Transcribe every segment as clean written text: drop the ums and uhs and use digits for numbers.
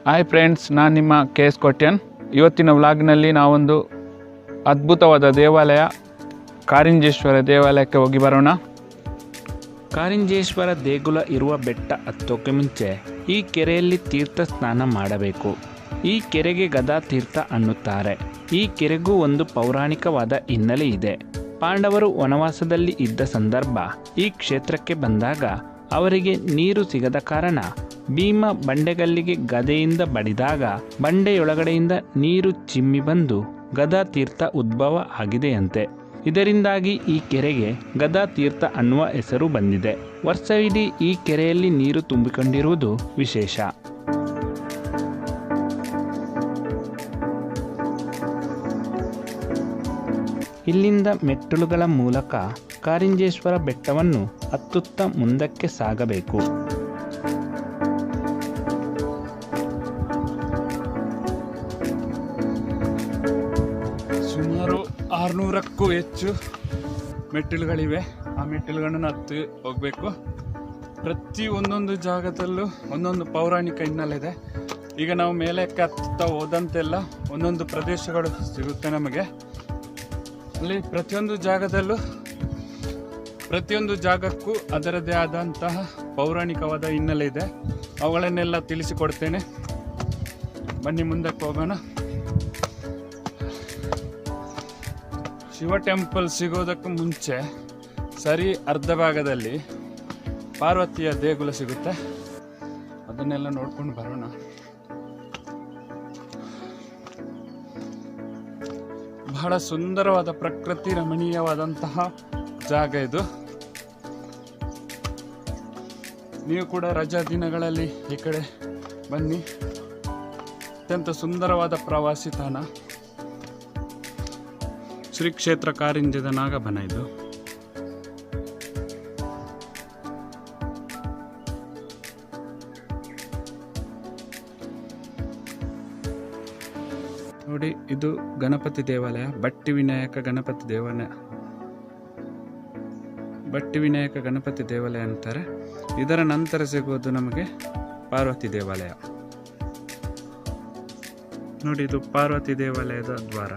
Hi friends, ನಾನು ನಿಮ್ಮ KS ಕೊಟ್ಯನ್. ಇವತ್ತಿನ ವ್ಲಾಗ್ನಲ್ಲಿ ನಾವೊಂದು ಅದ್ಭುತವಾದ ದೇವಾಲಯ ಕಾರಿಂಜೇಶ್ವರ ದೇವಾಲಯಕ್ಕೆ ಹೋಗಿ ಬರೋಣ. ಕಾರಿಂಜೇಶ್ವರ ದೇಗುಲ ಇರುವ ಬೆಟ್ಟ ಹತ್ತೋಕೆ ಮುಂಚೆ ಈ ಕೆರೆಯಲ್ಲಿ ತೀರ್ಥ ಸ್ನಾನ ಮಾಡಬೇಕು. ಈ ಕೆರೆಗೆ ಗದಾ ತೀರ್ಥ ಅನ್ನುತ್ತಾರೆ. ಈ ಕೆರೆಗೂ ಒಂದು ಪೌರಾಣಿಕವಾದ ಹಿನ್ನೆಲೆ ಇದೆ. ಪಾಂಡವರು ವನವಾಸದಲ್ಲಿ ಇದ್ದ ಸಂದರ್ಭ ಈ ಕ್ಷೇತ್ರಕ್ಕೆ ಬಂದಾಗ ಅವರಿಗೆ ನೀರು ಸಿಗದ ಕಾರಣ ಭೀಮ ಬಂಡೆಗಲ್ಲಿಗೆ ಗದೆಯಿಂದ ಬಡಿದಾಗ ಬಂಡೆಯೊಳಗಡೆಯಿಂದ ನೀರು ಚಿಮ್ಮಿ ಬಂದು ಗದಾ ತೀರ್ಥ ಉದ್ಭವ ಆಗಿದೆಯಂತೆ. ಇದರಿಂದಾಗಿ ಈ ಕೆರೆಗೆ ಗದಾ ತೀರ್ಥ ಅನ್ನುವ ಹೆಸರು ಬಂದಿದೆ. ವರ್ಷವಿಡೀ ಈ ಕೆರೆಯಲ್ಲಿ ನೀರು ತುಂಬಿಕೊಂಡಿರುವುದು ವಿಶೇಷ. ಇಲ್ಲಿಂದ ಮೆಟ್ಟಿಲುಗಳ ಮೂಲಕ ಕಾರಿಂಜೇಶ್ವರ ಬೆಟ್ಟವನ್ನು ಹತ್ತುತ್ತಾ ಮುಂದಕ್ಕೆ ಸಾಗಬೇಕು. ಸುಮಾರು 600ಕ್ಕೂ ಹೆಚ್ಚು ಮೆಟ್ಟಿಲುಗಳಿವೆ. ಆ ಮೆಟ್ಟಿಲುಗಳನ್ನು ಹತ್ತಿ ಹೋಗಬೇಕು. ಪ್ರತಿ ಒಂದೊಂದು ಜಾಗದಲ್ಲೂ ಒಂದೊಂದು ಪೌರಾಣಿಕ ಹಿನ್ನೆಲೆ ಇದೆ. ಈಗ ನಾವು ಮೇಲಕ್ಕೆ ಹತ್ತುತ್ತಾ ಹೋದಂತೆಲ್ಲ ಒಂದೊಂದು ಪ್ರದೇಶಗಳು ಸಿಗುತ್ತೆ ನಮಗೆ. ಅಲ್ಲಿ ಪ್ರತಿಯೊಂದು ಜಾಗಕ್ಕೂ ಅದರದೇ ಆದಂತಹ ಪೌರಾಣಿಕವಾದ ಹಿನ್ನೆಲೆ ಇದೆ. ಅವುಗಳನ್ನೆಲ್ಲ ತಿಳಿಸಿಕೊಡ್ತೇನೆ. ಬನ್ನಿ ಮುಂದಕ್ಕೆ ಹೋಗೋಣ. ಶಿವ ಟೆಂಪಲ್ ಸಿಗೋದಕ್ಕೂ ಮುಂಚೆ ಸರಿ ಅರ್ಧ ಭಾಗದಲ್ಲಿ ಪಾರ್ವತಿಯ ದೇಗುಲ ಸಿಗುತ್ತೆ. ಅದನ್ನೆಲ್ಲ ನೋಡ್ಕೊಂಡು ಬರೋಣ. ಬಹಳ ಸುಂದರವಾದ ಪ್ರಕೃತಿ ರಮಣೀಯವಾದಂತಹ ಜಾಗ ಇದು. ನೀವು ಕೂಡ ರಜಾ ದಿನಗಳಲ್ಲಿ ಈ ಕಡೆ ಬನ್ನಿ. ಅತ್ಯಂತ ಸುಂದರವಾದ ಪ್ರವಾಸಿ ತಾಣ ಶ್ರೀ ಕ್ಷೇತ್ರ ಕಾರಿಂಜದ ನಾಗಬನ ಇದು. ನೋಡಿ, ಇದು ಗಣಪತಿ ದೇವಾಲಯ, ಬಟ್ಟಿ ವಿನಾಯಕ ಗಣಪತಿ ದೇವಾಲಯ ಅಂತಾರೆ. ಇದರ ನಂತರ ಸಿಗುವುದು ನಮಗೆ ಪಾರ್ವತಿ ದೇವಾಲಯ. ನೋಡಿ, ಇದು ಪಾರ್ವತಿ ದೇವಾಲಯದ ದ್ವಾರ.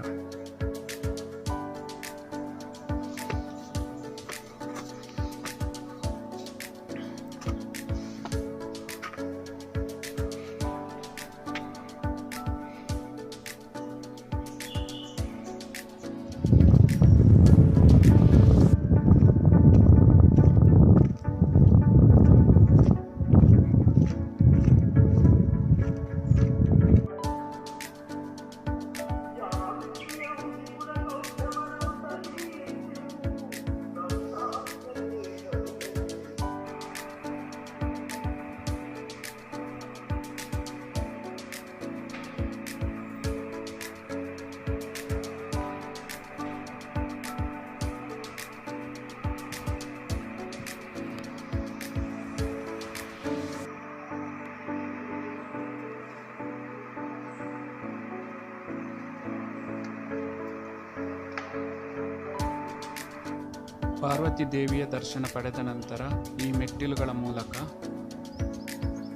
ಪಾರ್ವತಿ ದೇವಿಯ ದರ್ಶನ ಪಡೆದ ನಂತರ ಈ ಮೆಟ್ಟಿಲುಗಳ ಮೂಲಕ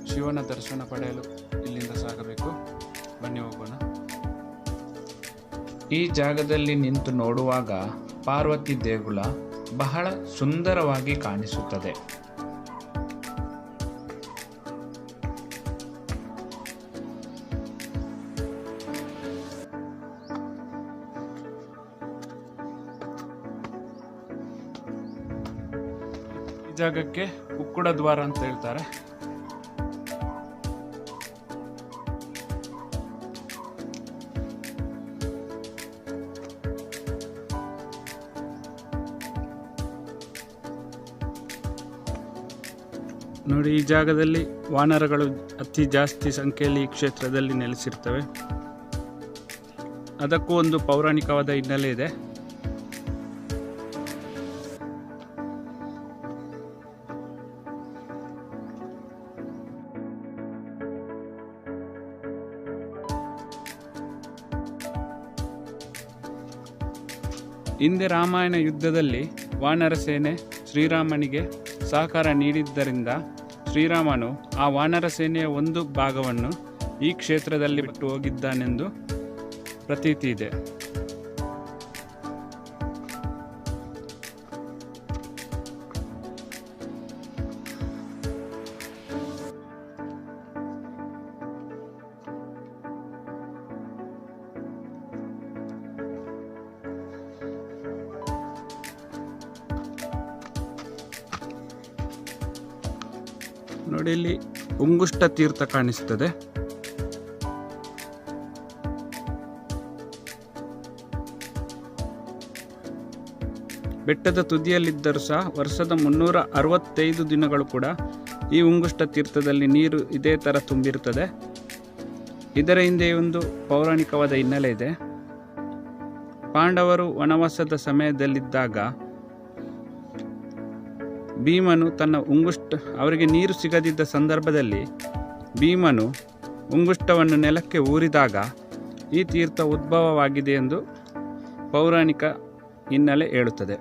ಶಿವನ ದರ್ಶನ ಪಡೆಯಲು ಇಲ್ಲಿಂದ ಸಾಗಬೇಕು. ಬನ್ನಿ ಹೋಗೋಣ. ಈ ಜಾಗದಲ್ಲಿ ನಿಂತು ನೋಡುವಾಗ ಪಾರ್ವತಿ ದೇಗುಲ ಬಹಳ ಸುಂದರವಾಗಿ ಕಾಣಿಸುತ್ತದೆ. ಜಾಗಕ್ಕೆ ಉಕ್ಕುಡ ದ್ವಾರ ಅಂತ ಹೇಳ್ತಾರೆ. ನೋಡಿ, ಈ ಜಾಗದಲ್ಲಿ ವಾನರಗಳು ಅತಿ ಜಾಸ್ತಿ ಸಂಖ್ಯೆಯಲ್ಲಿ ಈ ಕ್ಷೇತ್ರದಲ್ಲಿ ನೆಲೆಸಿರ್ತವೆ. ಅದಕ್ಕೂ ಒಂದು ಪೌರಾಣಿಕವಾದ ಹಿನ್ನೆಲೆ ಇದೆ. ಹಿಂದೆ ರಾಮಾಯಣ ಯುದ್ಧದಲ್ಲಿ ವಾನರ ಸೇನೆ ಶ್ರೀರಾಮನಿಗೆ ಸಹಕಾರ ನೀಡಿದ್ದರಿಂದ ಶ್ರೀರಾಮನು ಆ ವಾನರ ಸೇನೆಯ ಒಂದು ಭಾಗವನ್ನು ಈ ಕ್ಷೇತ್ರದಲ್ಲಿ ಬಿಟ್ಟು ಹೋಗಿದ್ದಾನೆಂದು ಪ್ರತೀತಿ ಇದೆ. ನೋಡಿ, ಇಲ್ಲಿ ಉಂಗುಷ್ಟ ತೀರ್ಥ ಕಾಣಿಸ್ತದೆ. ಬೆಟ್ಟದ ತುದಿಯಲ್ಲಿದ್ದರೂ ಸಹ ವರ್ಷದ 365 ದಿನಗಳು ಕೂಡ ಈ ಉಂಗುಷ್ಟ ತೀರ್ಥದಲ್ಲಿ ನೀರು ಇದೇ ಥರ ತುಂಬಿರುತ್ತದೆ. ಇದರ ಹಿಂದೆ ಒಂದು ಪೌರಾಣಿಕವಾದ ಹಿನ್ನೆಲೆ ಇದೆ. ಪಾಂಡವರು ವನವಾಸದ ಸಮಯದಲ್ಲಿದ್ದಾಗ ಭೀಮನು ತನ್ನ ಅವರಿಗೆ ನೀರು ಸಿಗದಿದ್ದ ಸಂದರ್ಭದಲ್ಲಿ ಭೀಮನು ಉಂಗುಷ್ಟವನ್ನು ನೆಲಕ್ಕೆ ಊರಿದಾಗ ಈ ತೀರ್ಥ ಉದ್ಭವವಾಗಿದೆ ಎಂದು ಪೌರಾಣಿಕ ಹಿನ್ನೆಲೆ ಹೇಳುತ್ತದೆ.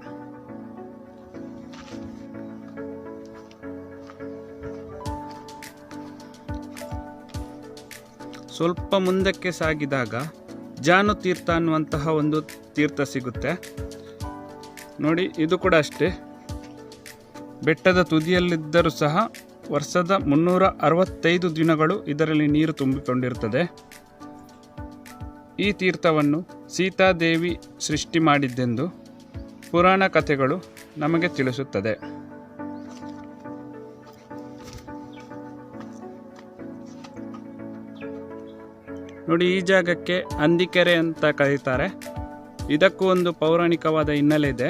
ಸ್ವಲ್ಪ ಮುಂದಕ್ಕೆ ಸಾಗಿದಾಗ ಜಾನು ತೀರ್ಥ ಅನ್ನುವಂತಹ ಒಂದು ತೀರ್ಥ ಸಿಗುತ್ತೆ. ನೋಡಿ, ಇದು ಕೂಡ ಅಷ್ಟೇ, ಬೆಟ್ಟದ ತುದಿಯಲ್ಲಿದ್ದರೂ ಸಹ ವರ್ಷದ 365 ದಿನಗಳು ಇದರಲ್ಲಿ ನೀರು ತುಂಬಿಕೊಂಡಿರುತ್ತದೆ. ಈ ತೀರ್ಥವನ್ನು ಸೀತಾದೇವಿ ಸೃಷ್ಟಿ ಮಾಡಿದ್ದೆಂದು ಪುರಾಣ ಕಥೆಗಳು ನಮಗೆ ತಿಳಿಸುತ್ತದೆ. ನೋಡಿ, ಈ ಜಾಗಕ್ಕೆ ಅಂದಿಕೆರೆ ಅಂತ ಕರೀತಾರೆ. ಇದಕ್ಕೂ ಒಂದು ಪೌರಾಣಿಕವಾದ ಹಿನ್ನೆಲೆ ಇದೆ.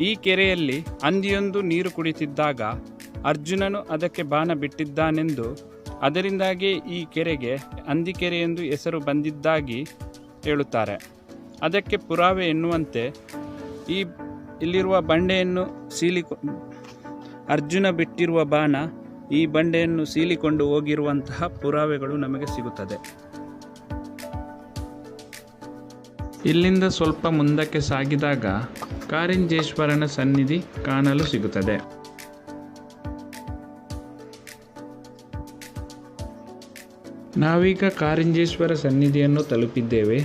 ಈ ಕೆರೆಯಲ್ಲಿ ಹಂದಿಯೊಂದು ನೀರು ಕುಡಿತಿದ್ದಾಗ ಅರ್ಜುನನು ಅದಕ್ಕೆ ಬಾಣ ಬಿಟ್ಟಿದ್ದಾನೆಂದು, ಅದರಿಂದಾಗಿ ಈ ಕೆರೆಗೆ ಹಂದಿಕೆರೆ ಎಂದು ಹೆಸರು ಬಂದಿದ್ದಾಗಿ ಹೇಳುತ್ತಾರೆ. ಅದಕ್ಕೆ ಪುರಾವೆ ಎನ್ನುವಂತೆ ಇಲ್ಲಿರುವ ಬಂಡೆಯನ್ನು ಅರ್ಜುನ ಬಿಟ್ಟಿರುವ ಬಾಣ ಈ ಬಂಡೆಯನ್ನು ಸೀಳಿಕೊಂಡು ಹೋಗಿರುವಂತಹ ಪುರಾವೆಗಳು ನಮಗೆ ಸಿಗುತ್ತದೆ. ಇಲ್ಲಿಂದ ಸ್ವಲ್ಪ ಮುಂದಕ್ಕೆ ಸಾಗಿದಾಗ ಕಾರಿಂಜೇಶ್ವರನ ಸನ್ನಿಧಿ ಕಾಣಲು ಸಿಗುತ್ತದೆ. ನಾವೀಗ ಕಾರಿಂಜೇಶ್ವರ ಸನ್ನಿಧಿಯನ್ನು ತಲುಪಿದ್ದೇವೆ.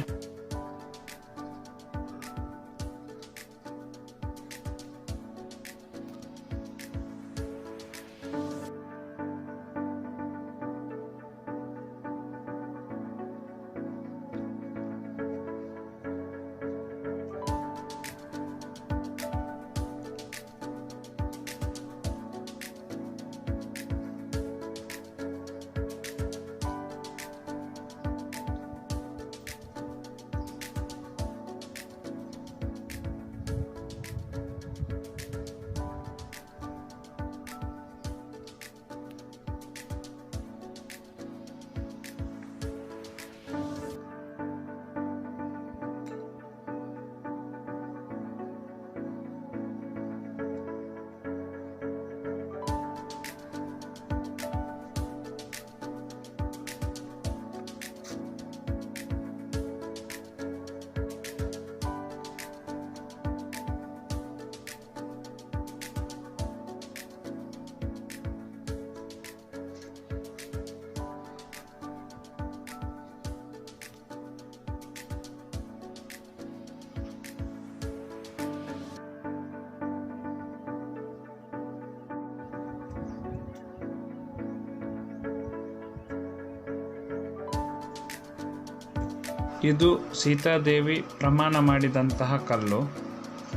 ಇದು ಸೀತಾದೇವಿ ಪ್ರಮಾಣ ಮಾಡಿದಂತಹ ಕಲ್ಲು.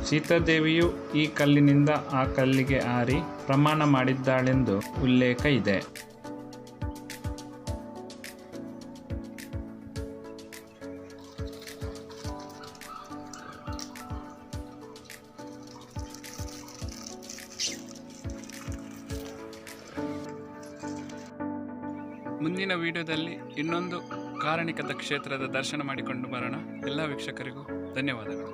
ಸೀತಾದೇವಿಯು ಈ ಕಲ್ಲಿನಿಂದ ಆ ಕಲ್ಲಿಗೆ ಹಾರಿ ಪ್ರಮಾಣ ಮಾಡಿದ್ದಾಳೆಂದು ಉಲ್ಲೇಖ ಇದೆ. ಮುಂದಿನ ವಿಡಿಯೋದಲ್ಲಿ ಇನ್ನೊಂದು ಕಾರಣಿಕದ ಕ್ಷೇತ್ರದ ದರ್ಶನ ಮಾಡಿಕೊಂಡು ಬರೋಣ. ಎಲ್ಲ ವೀಕ್ಷಕರಿಗೂ ಧನ್ಯವಾದಗಳು.